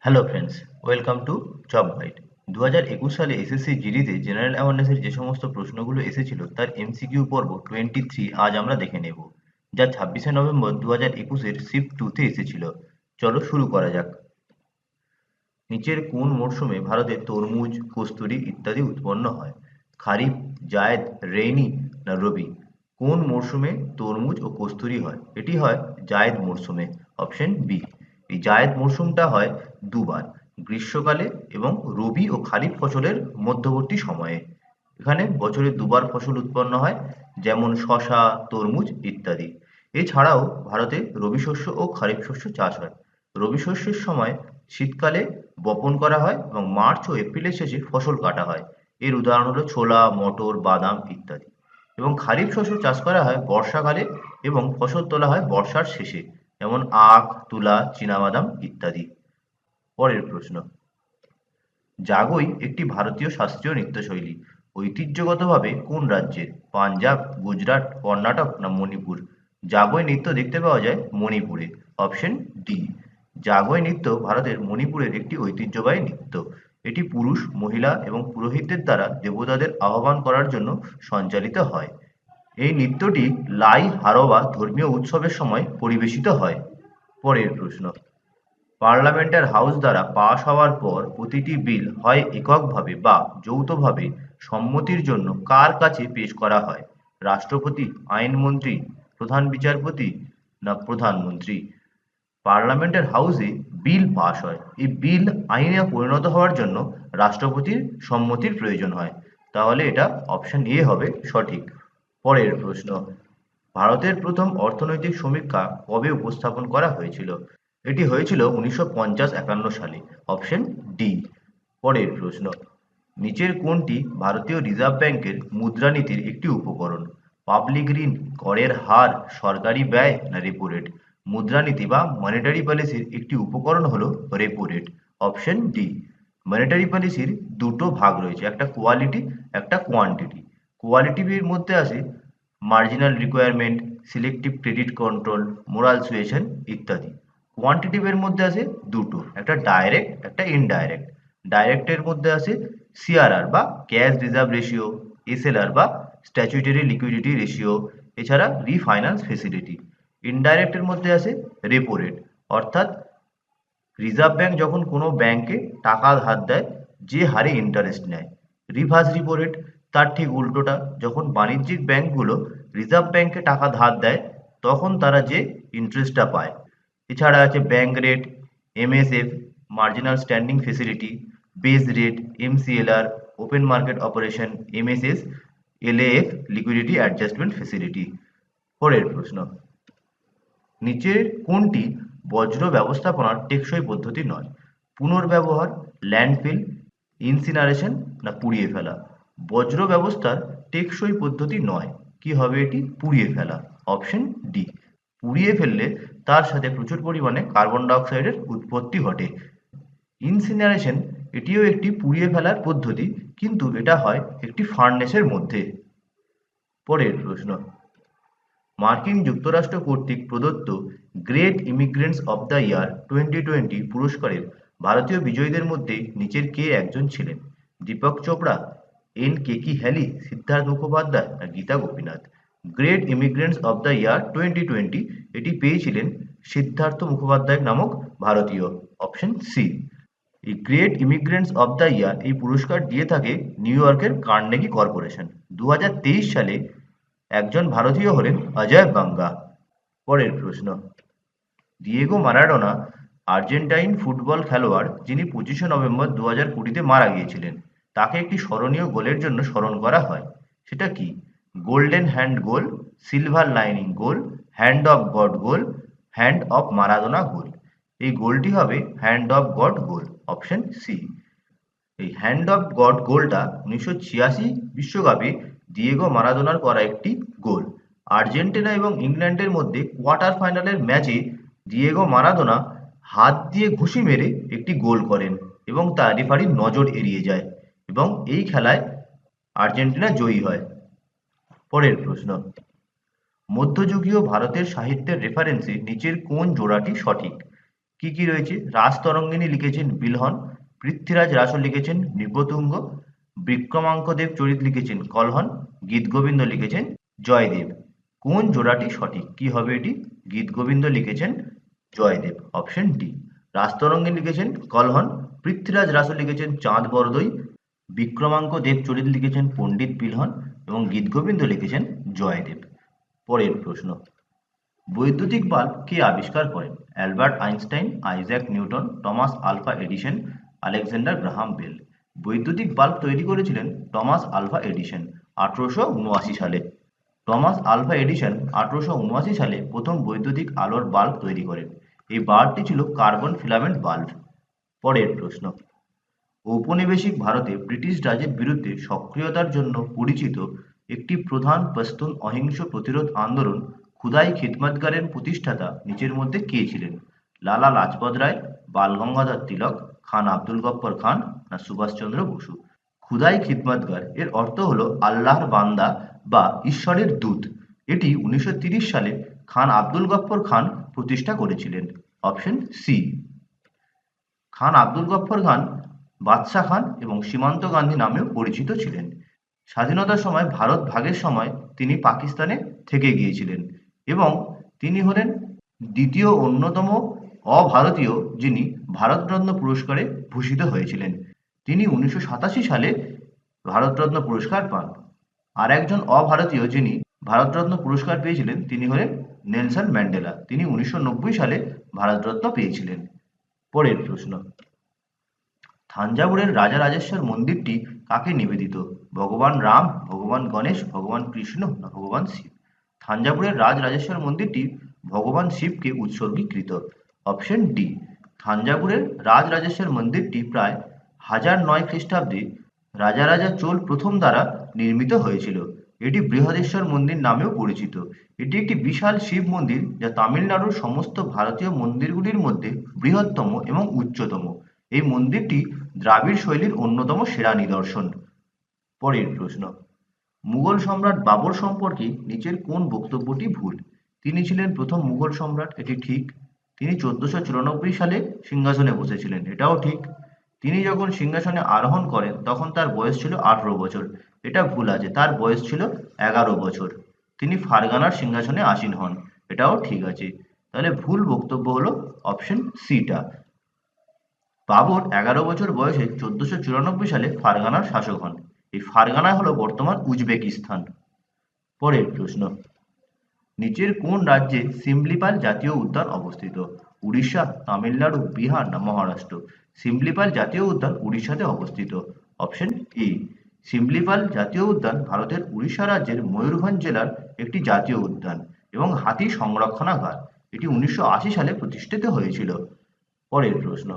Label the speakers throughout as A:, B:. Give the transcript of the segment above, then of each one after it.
A: Hello friends, welcome to job guide. 2021 সালে SSC জিডিতে general অ্যাওয়ারনেসের যে সমস্ত প্রশ্নগুলো এসেছিল তার এমসিকিউ পর্ব 23 আজ আমরা দেখে নেব, যা 26শে নভেম্বর 2021-এর শিফট 2-তে এসেছিল। চলো শুরু করা যাক। নিচের কোন মরশুমে ভারতে তরমুজ, কস্তুরী ইত্যাদি উৎপন্ন হয়? খারিফ, জায়েদ, রেইনি না রবি? কোন মরশুমে তরমুজ ও কস্তুরী হয়? এটি হয় জায়েদ মরশুমে, অপশন বি। এই জায়েদ মরশুমটা হয় দুবার, গ্রীষ্মকালে এবং রবি ও খারিফ ফসলের মধ্যবর্তী সময়ে। এখানে বছরে দুবার ফসল উৎপন্ন হয়, যেমন শসা, তরমুজ ইত্যাদি। এছাড়াও ভারতে রবি শস্য ও খারিফ শস্য চাষ হয়। রবি শস্যের সময় শীতকালে বপন করা হয় এবং মার্চ ও এপ্রিলের শেষে ফসল কাটা হয়। এর উদাহরণ হলো ছোলা, মটর, বাদাম ইত্যাদি। এবং খারিফ শস্য চাষ করা হয় বর্ষাকালে এবং ফসল তোলা হয় বর্ষার শেষে, যেমন আখ, তুলা, চীনাবাদাম ইত্যাদি। পরের প্রশ্ন, জাগোই একটি ভারতীয় শাস্ত্রীয় নৃত্যশৈলী। ঐতিহ্যগতভাবে কোন রাজ্যের? পাঞ্জাব, গুজরাট, কর্ণাটক না মণিপুর? জাগোই নৃত্য দেখতে পাওয়া যায় মণিপুরে, অপশন ডি। জাগোই নৃত্য ভারতের মণিপুরের একটি ঐতিহ্যবাহী নৃত্য। এটি পুরুষ, মহিলা এবং পুরোহিতদের দ্বারা দেবতাদের আহ্বান করার জন্য সঞ্চালিত হয়। এই নৃত্যটি লাই হারবা ধর্মীয় উৎসবের সময় পরিবেশিত হয়। পরের প্রশ্ন, পার্লামেন্টের হাউস দ্বারা পাস হওয়ার পর প্রতিটি বিল হয় এককভাবে বা যৌথভাবে সম্মতির জন্য কার কাছে পেশ করা হয়? রাষ্ট্রপতি, আইনমন্ত্রী, প্রধান বিচারপতি না প্রধানমন্ত্রী? পার্লামেন্টের হাউসে বিল পাস হয়। এই বিল আইনে পরিণত হওয়ার জন্য রাষ্ট্রপতির সম্মতির প্রয়োজন হয়। তাহলে এটা অপশন এ হবে সঠিক। পরের প্রশ্ন, ভারতের প্রথম অর্থনৈতিক সমীক্ষা কবে উপস্থাপন করা হয়েছিল? এটি হয়েছিল 1950-51 সালে, অপশন ডি। পরের প্রশ্ন, নিচের কোনটি ভারতীয় রিজার্ভ ব্যাংকের মুদ্রানীতির একটি উপকরণ? পাবলিক ঋণ, করের হার, সরকারি ব্যয় না রেপো রেট? মুদ্রানীতি বা মনিটারি পলিসির একটি উপকরণ হলো repo rate, option D. Monetary পলিসির দুটো ভাগ রয়েছে, একটা কোয়ালিটি, একটা কোয়ান্টিটি। কোয়ালিটির মধ্যে আছে marginal requirement, selective credit control, moral suasion ইত্যাদি। কোয়ান্টিটিভের মধ্যে আছে দুটো, একটা ডাইরেক্ট, একটা ইনডাইরেক্ট। ডাইরেক্টের মধ্যে আছে সিআরআর বা ক্যাশ রিজার্ভ রেশিও, এসএলআর বা স্ট্যাচুটরি লিকুইডিটি রেশিও, এছাড়া রিফাইন্যান্স ফেসিলিটি। ইনডাইরেক্টের মধ্যে আছে রেপো রেট, অর্থাৎ রিজার্ভ ব্যাংক যখন কোনো ব্যাংকে টাকা ধার দেয় যে হারে ইন্টারেস্ট নেয়। রিভার্স রিপো রেট তার ঠিক উল্টোটা, যখন বাণিজ্যিক ব্যাংকগুলো রিজার্ভ ব্যাংকে টাকা ধার দেয় তখন তারা যে ইন্টারেস্টটা পায়। এছাড়া আছে bank rate, MSF, marginal standing facility, base rate, MCLR, open market operation, MSS, LAF, liquidity adjustment facility. পরের প্রশ্ন, নিচের কোনটি বজ্র ব্যবস্থাপনার টেকসই পদ্ধতি নয়? পুনর্ব্যবহার, ল্যান্ডফিল, ইনসিনারেশন না পুড়িয়ে ফেলা? বজ্র ব্যবস্থার টেকসই পদ্ধতি নয়। কি হবে এটি? পুড়িয়ে ফেলা, অপশন ডি। পুড়িয়ে ফেললে তার সাথে প্রচুর পরিমাণে কার্বন ডাইঅক্সাইডের উৎপত্তি ঘটে। ইনসিনারেশন এটিও একটি পুড়িয়ে ফেলার পদ্ধতি, কিন্তু এটা হয় একটি ফার্নেসের মধ্যে। পরের প্রশ্ন, মার্কিন যুক্তরাষ্ট্র কর্তৃক প্রদত্ত great immigrants of the year 2020 পুরস্কারের ভারতীয় বিজয়ীদের মধ্যে নিচের কে একজন ছিলেন? দীপক চোপড়া, এন কেকি হ্যালি, সিদ্ধার্থ মুখোপাধ্যায় না Gita Gopinath? Great immigrants of the year 2020 এটি পেয়েছিলেন সিদ্ধার্থ মুখোপাধ্যায় নামক ভারতীয়, অপশন সি। এই great immigrants of the year এই পুরস্কার দিয়ে থাকে নিউ ইয়র্কের কার্নেগি কর্পোরেশন। 2023 সালে একজন ভারতীয় হলেন অজয় বাঙ্গা। পরের প্রশ্ন, দিয়েগো মারাডোনা আর্জেন্টাইন ফুটবল খেলোয়াড় যিনি 25শে নভেম্বর 2020-তে মারা গিয়েছিলেন, তাকে একটি স্মরণীয় গোলের জন্য স্মরণ করা হয়। সেটা কি? Golden hand goal, silver lining goal, hand of God goal, hand of Maradona goal? এই গোলটি হবে hand of God goal, option C. এই হ্যান্ড অফ গড গোলটা 1986 বিশ্বকাপে দিয়েগো মারাদোনার করা একটি গোল। আর্জেন্টিনা এবং ইংল্যান্ডের মধ্যে কোয়ার্টার ফাইনালের ম্যাচে দিয়েগো মারাদোনা হাত দিয়ে ঘুষি মেরে একটি গোল করেন এবং তা রেফারির নজর এড়িয়ে যায় এবং এই খেলায় আর্জেন্টিনা জয়ী হয়। পরের প্রশ্ন, মধ্যযুগীয় ভারতের সাহিত্যের রেফারেন্সে নিচের কোন জোড়াটি সঠিক? কি কি রয়েছে? রাজতরঙ্গিনী লিখেছেন বিলহন, পৃথ্বীরাজ রাসো লিখেছেন নৃপতুঙ্গ, বিক্রমাঙ্কদেব চরিত লিখেছেন কলহন, গীতগোবিন্দ লিখেছেন জয়দেব। কোন জোড়াটি সঠিক? কি হবে এটি? গীতগোবিন্দ লিখেছেন জয়দেব, অপশন ডি। রাজতরঙ্গিনী লিখেছেন কলহন, পৃথ্বীরাজ রাসো লিখেছেন চাঁদ বরদই, বিক্রমাঙ্ক দেব চরিত লিখেছেন পণ্ডিত বিলহন এবং গীতগোবিন্দ লিখেছেন জয়দেব। পরের প্রশ্ন, বৈদ্যুতিক বাল্ব কে আবিষ্কার করেন? Albert Einstein, Isaac Newton, Thomas Alva Edison, Alexander Graham Bell. বৈদ্যুতিক বাল্ব তৈরি করেছিলেন টমাস আলভা এডিসন 1879 সালে। টমাস আলভা এডিসন 1879 সালে প্রথম বৈদ্যুতিক আলোর বাল্ব তৈরি করেন। এই বাল্বটি ছিল কার্বন ফিলামেন্ট বাল্ব। পরের প্রশ্ন, ঔপনিবেশিক ভারতে ব্রিটিশ রাজের বিরুদ্ধে সক্রিয়তার জন্য পরিচিত একটি প্রধান পশতুন অহিংস প্রতিরোধ আন্দোলন খুদাই খিদমতগারের প্রতিষ্ঠাতা নিচের মধ্যে কে ছিলেন? লালা লাজপত রায়, বাল গঙ্গাধর তিলক, খান আব্দুল গফ্ফর খান না সুভাষচন্দ্র বসু? খুদাই খিদমতগার এর অর্থ হলো আল্লাহর বান্দা বা ঈশ্বরের দূত। এটি 1930 সালে খান আব্দুল গফ্ফর খান প্রতিষ্ঠা করেছিলেন, অপশন সি। খান আব্দুল গফ্ফর খান বাদশাহ খান এবং সীমান্ত গান্ধী নামেও পরিচিত ছিলেন। স্বাধীনতার সময় ভারত ভাগের সময় তিনি পাকিস্তানে থেকে গিয়েছিলেন এবং তিনি হলেন দ্বিতীয় অন্যতম অভারতীয় যিনি ভারতরত্ন পুরস্কারে ভূষিত হয়েছিলেন। তিনি 1987 সালে ভারতরত্ন পুরস্কার পান। আর একজন অভারতীয় যিনি ভারতরত্ন পুরস্কার পেয়েছিলেন তিনি হলেন নেলসন ম্যান্ডেলা। তিনি 1990 সালে ভারতরত্ন পেয়েছিলেন। পরের প্রশ্ন, থাঞ্জাভুরের রাজরাজেশ্বর মন্দিরটি কাকে নিবেদিত? ভগবান রাম, ভগবান গণেশ, ভগবান কৃষ্ণ না ভগবান শিব? থাঞ্জাভুরের রাজরাজেশ্বর মন্দিরটি ভগবান শিবকে উৎসর্গীকৃত, অপশন ডি। থাঞ্জাভুরের রাজরাজেশ্বর মন্দিরটি প্রায় 1009 খ্রিস্টাব্দে রাজারাজা চোল প্রথম দ্বারা নির্মিত হয়েছিল। এটি বৃহদেশ্বর মন্দির নামেও পরিচিত। এটি একটি বিশাল শিব মন্দির যা তামিলনাড়ুর সমস্ত ভারতীয় মন্দিরগুলির মধ্যে বৃহত্তম এবং উচ্চতম। এই মন্দিরটি দ্রাবিড় শৈলীর অন্যতম সেরা নিদর্শন। পরের প্রশ্ন, মুঘল সম্রাট বাবর সম্পর্কে নিচের কোন বক্তব্যটি ভুল? তিনি ছিলেন প্রথম মুঘল সম্রাট, এটি ঠিক। তিনি 1494 সালে সিংহাসনে বসেছিলেন, এটাও ঠিক। তিনি যখন সিংহাসনে আরোহণ করেন তখন তার বয়স ছিল 18 বছর, এটা ভুল আছে, তার বয়স ছিল 11 বছর। তিনি ফারগানার সিংহাসনে আসীন হন, এটাও ঠিক আছে। তাহলে ভুল বক্তব্য হলো অপশন সিটা। বাবর 11 বছর বয়সে 1494 সালে ফারগানার শাসক হন। এই ফারগানা হলো বর্তমান উজবেকিস্তান। পরের প্রশ্ন, নিচের কোন রাজ্যে সিমলিপাল জাতীয় উদ্যান অবস্থিত? উড়িষ্যা, তামিলনাড়ু, বিহার না মহারাষ্ট্র? সিমলিপাল জাতীয় উদ্যান উড়িষ্যাতে অবস্থিত, অপশন এ। সিমলিপাল জাতীয় উদ্যান ভারতের উড়িষ্যা রাজ্যের ময়ূরভঞ্জ জেলার একটি জাতীয় উদ্যান এবং হাতি সংরক্ষণাগার। এটি 1980 সালে প্রতিষ্ঠিত হয়েছিল। পরের প্রশ্ন,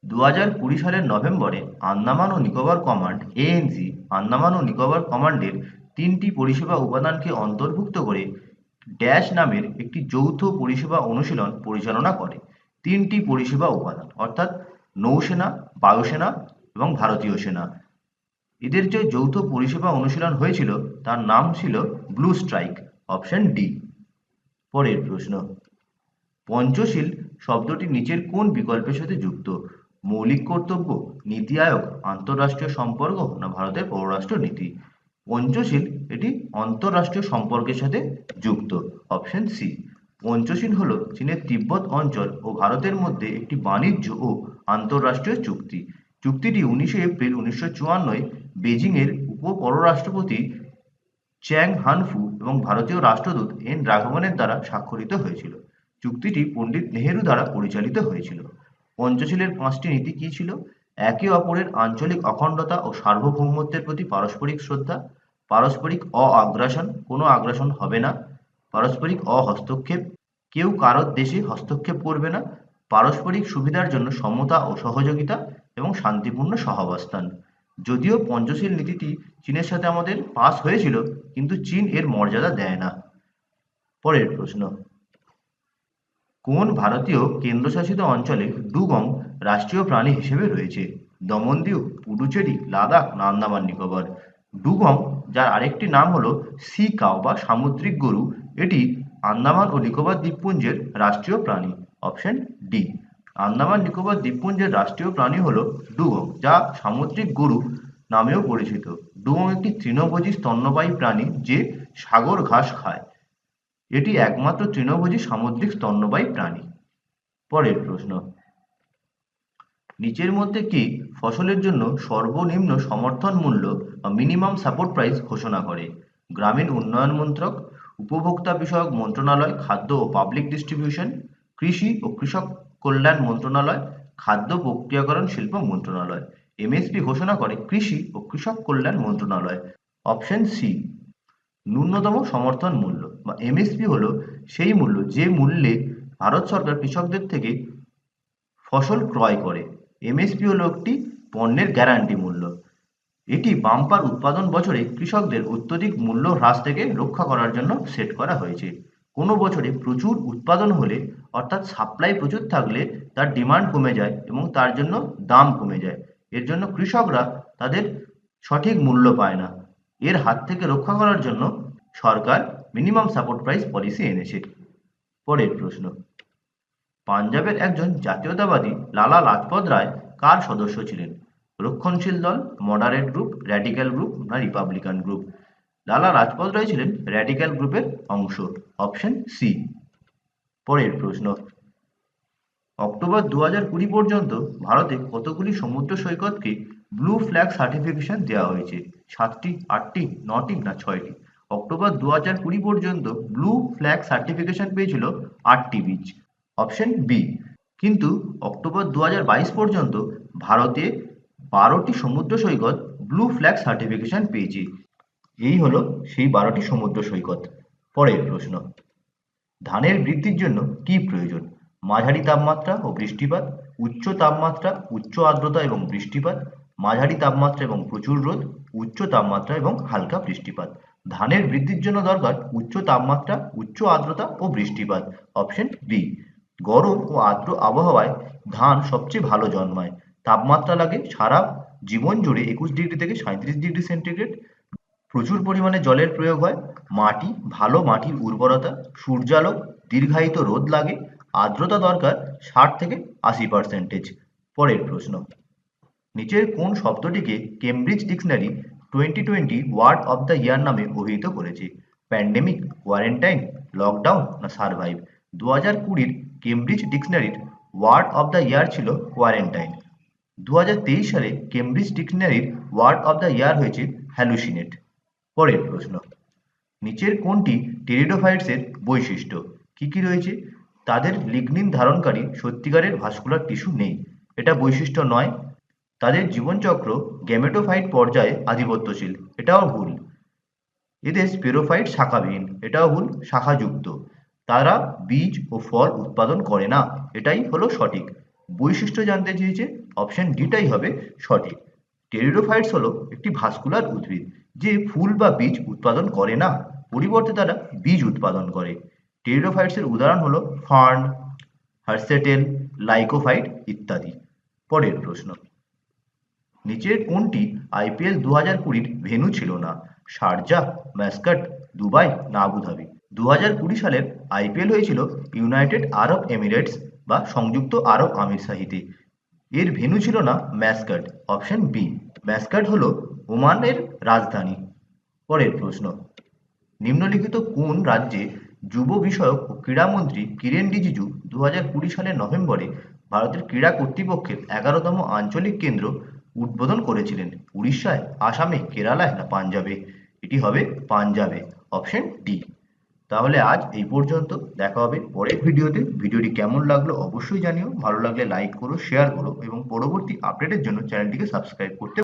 A: 2020 সালের নভেম্বরে আন্দামান ও নিকোবর কমান্ড এএনসি আন্দামান ও নিকোবর কমান্ডের 3টি পরিষেবা উপাদানকে অন্তর্ভুক্ত করে ড্যাশ নামের একটি যৌথ পরিষেবা অনুশীলন পরিচালনা করে। 3টি পরিষেবা উপাদান অর্থাৎ নৌসেনা, বায়ুসেনা এবং ভারতীয় সেনা। এদের যে যৌথ পরিষেবা অনুশীলন হয়েছিল তার নাম ছিল ব্লু স্ট্রাইক, অপশন ডি। পরের প্রশ্ন, পঞ্চশীল শব্দটি নিচের কোন বিকল্পের সাথে যুক্ত? মৌলিক কর্তব্য, নীতি আয়োগ, আন্তঃরাষ্ট্রীয় সম্পর্ক না ভারতের পররাষ্ট্র নীতি? পঞ্চশীল এটি আন্তঃরাষ্ট্রীয় সম্পর্কের সাথে যুক্ত, অপশন সি। পঞ্চশীল হল চীনের তিব্বত অঞ্চল ও ভারতের মধ্যে একটি বাণিজ্য ও আন্তঃরাষ্ট্রীয় চুক্তি। চুক্তিটি 19 এপ্রিল 1954 বেজিংয়ের উপ পররাষ্ট্রপতি চ্যাং হানফু এবং ভারতীয় রাষ্ট্রদূত এন রাঘবনের দ্বারা স্বাক্ষরিত হয়েছিল। চুক্তিটি পণ্ডিত নেহেরু দ্বারা পরিচালিত হয়েছিল। পঞ্চশীলের 5টি নীতি কী ছিল? একে অপরের আঞ্চলিক অখণ্ডতা ও সার্বভৌমত্বের প্রতি পারস্পরিক শ্রদ্ধা, পারস্পরিক অ-আগ্রাসন, কোনো আগ্রাসন হবে না, পারস্পরিক অহস্তক্ষেপ, কেউ কারোর দেশে হস্তক্ষেপ করবে না, পারস্পরিক সুবিধার জন্য সমতা ও সহযোগিতা এবং শান্তিপূর্ণ সহাবস্থান। যদিও পঞ্চশীল নীতিটি চীনের সাথে আমাদের পাস হয়েছিল কিন্তু চীন এর মর্যাদা দেয় না। পরের প্রশ্ন, কোন ভারতীয় কেন্দ্রশাসিত অঞ্চলে ডুগং রাষ্ট্রীয় প্রাণী হিসেবে রয়েছে? দমনদিউ, পুডুচেরি, লাদাখ না আন্দামান নিকোবর? ডুগং, যার আরেকটি নাম হলো সি কাউ বা সামুদ্রিক গরু, এটি আন্দামান ও নিকোবর দ্বীপপুঞ্জের রাষ্ট্রীয় প্রাণী। Option D. আন্দামান নিকোবর দ্বীপপুঞ্জের রাষ্ট্রীয় প্রাণী হলো ডুগং, যা সামুদ্রিক গরু নামেও পরিচিত। ডুগং একটি তৃণভোজী স্তন্যপায়ী প্রাণী যে সাগর ঘাস খায়। এটি একমাত্র তৃণভোজী সামুদ্রিক স্তন্যপায়ী প্রাণী। পরের প্রশ্ন, নিচের মধ্যে কি ফসলের জন্য সর্বনিম্ন সমর্থন মূল্য বা মিনিমাম সাপোর্ট প্রাইস ঘোষণা করে? গ্রামীণ উন্নয়ন মন্ত্রক, উপভোক্তা বিষয়ক মন্ত্রণালয়, খাদ্য ও পাবলিক ডিস্ট্রিবিউশন, কৃষি ও কৃষক কল্যাণ মন্ত্রণালয়, খাদ্য প্রক্রিয়াকরণ শিল্প মন্ত্রণালয়। এমএসপি ঘোষণা করে কৃষি ও কৃষক কল্যাণ মন্ত্রণালয়। Option C. ন্যূনতম সমর্থন মূল্য বা এমএসপি হলো সেই মূল্য যে মূল্যে ভারত সরকার কৃষকদের থেকে ফসল ক্রয় করে। এমএসপি হলো একটি পণ্যের গ্যারান্টি মূল্য। এটি বাম্পার উৎপাদন বছরে কৃষকদের অত্যধিক মূল্য হ্রাস থেকে রক্ষা করার জন্য সেট করা হয়েছে। কোনো বছরে প্রচুর উৎপাদন হলে, অর্থাৎ সাপ্লাই প্রচুর থাকলে তার ডিমান্ড কমে যায় এবং তার জন্য দাম কমে যায়। এর জন্য কৃষকরা তাদের সঠিক মূল্য পায় না। এর হাত থেকে রক্ষা করার জন্য সরকার মিনিমাম সাপোর্ট প্রাইস পলিসি এনেছে। পরের প্রশ্ন, পাঞ্জাবের একজন জাতীয়তাবাদী লালা লাজপত রায় কার সদস্য ছিলেন? রক্ষণশীল দল, মডারেট গ্রুপ, র্যাডিক্যাল গ্রুপ না রিপাবলিকান গ্রুপ? লালা লাজপত রায় ছিলেন র্যাডিক্যাল গ্রুপের অংশ। Option C. পরের প্রশ্ন, অক্টোবর 2020 পর্যন্ত ভারতে কতগুলি সমুদ্র সৈকতকে ব্লু ফ্ল্যাগ সার্টিফিকেশন দেওয়া হয়েছে? 7টি, 8টি, 9টি না 6টি? অক্টোবর 2020 পর্যন্ত ব্লু ফ্ল্যাগ সার্টিফিকেশন পেয়েছিল 8টি বিচ। Option B. কিন্তু অক্টোবর 2022 পর্যন্ত ভারতে 12টি সমুদ্র সৈকত ব্লু ফ্ল্যাগ সার্টিফিকেশন পেয়েছে। এই হলো সেই 12টি সমুদ্র সৈকত। পরের প্রশ্ন, ধানের বৃদ্ধির জন্য কি প্রয়োজন? মাঝারি তাপমাত্রা ও বৃষ্টিপাত, উচ্চ তাপমাত্রা, উচ্চ আর্দ্রতা এবং বৃষ্টিপাত, মাঝারি তাপমাত্রা এবং প্রচুর রোদ, উচ্চ তাপমাত্রা এবং হালকা বৃষ্টিপাত। ধানের বৃদ্ধির জন্য দরকার উচ্চ তাপমাত্রা, উচ্চ আর্দ্রতা ও বৃষ্টিপাত। Option B. গরম ও আর্দ্র আবহাওয়ায় ধান সবচেয়ে ভালো জন্মায়। তাপমাত্রা লাগে সারা জীবন জুড়ে 21 ডিগ্রি থেকে 37 ডিগ্রি সেন্টিগ্রেড। প্রচুর পরিমাণে জলের প্রয়োগ হয়। মাটি, ভালো মাটির উর্বরতা, সূর্যালোক, দীর্ঘায়িত রোদ লাগে। আর্দ্রতা দরকার 60 থেকে 80%। পরের প্রশ্ন, নিচের কোন শব্দটিকে Cambridge dictionary 2020 word of the year নামে অভিহিত করেছে? প্যান্ডেমিক, কোয়ারেন্টাইন, লকডাউন না সারভাইভ? 2020 কেমব্রিজ ডিকশনারির ওয়ার্ড অফ দ্য ইয়ার ছিল কোয়ারেন্টাইন। 2023 সালে কেমব্রিজ ডিকশনারির ওয়ার্ড অফ দ্য ইয়ার হয়েছে হ্যালুসিনেট। পরের প্রশ্ন, নিচের কোনটি টেরিডোফাইটসের বৈশিষ্ট্য? কি কি রয়েছে? তাদের লিগনিন ধারণকারী সত্যিকারের ভাস্কুলার টিস্যু নেই, এটা বৈশিষ্ট্য নয়। তাদের জীবনচক্র গ্যামেটোফাইট পর্যায়ে আধিপত্যশীল, এটাও ভুল। এদের স্পেরোফাইট শাখাবিহীন, এটাও ভুল, শাখাযুক্ত। তারা বীজ ও ফল উৎপাদন করে না, এটাই হলো সঠিক। বৈশিষ্ট্য জানতে চেয়েছে, অপশন ডিটাই হবে সঠিক। টেরিডোফাইটস হলো একটি ভাস্কুলার উদ্ভিদ যে ফুল বা বীজ উৎপাদন করে না, পরিবর্তে তারা বীজ উৎপাদন করে। টেরিডোফাইটসের উদাহরণ হলো ফার্ন, হার্সেটেল, লাইকোফাইট ইত্যাদি। পরের প্রশ্ন, নিচের কোনটি আইপিএল 2020 ভেন্যু ছিল না? শারজাহ, মাস্কাট, দুবাই না আবুধাবি? 2020 সালের আইপিএল হয়েছিল ইউনাইটেড আরব এমিরেটস বা সংযুক্ত আরব আমিরশাহিতে। এর ভেন্যু ছিল না মাস্কাট। Option B. মাস্কাট হলো ওমানের রাজধানী। পরের প্রশ্ন, নিম্নলিখিত কোন রাজ্যে যুব বিষয়ক ও ক্রীড়ামন্ত্রী কিরেন রিজিজু 2020 সালের নভেম্বরে ভারতের ক্রীড়া কর্তৃপক্ষের 11তম আঞ্চলিক কেন্দ্র উদ্বোধন করেছিলেন? উড়িষ্যায়, আসামে, কেরালায় না পাঞ্জাবে? এটি হবে পাঞ্জাবে। Option D. তাহলে আজ এই পর্যন্ত, দেখা হবে পরের ভিডিওতে। ভিডিওটি কেমন লাগলো অবশ্যই জানিও। ভালো লাগলে লাইক করো, শেয়ার করো এবং পরবর্তী আপডেটের জন্য চ্যানেলটিকে সাবস্ক্রাইব করতে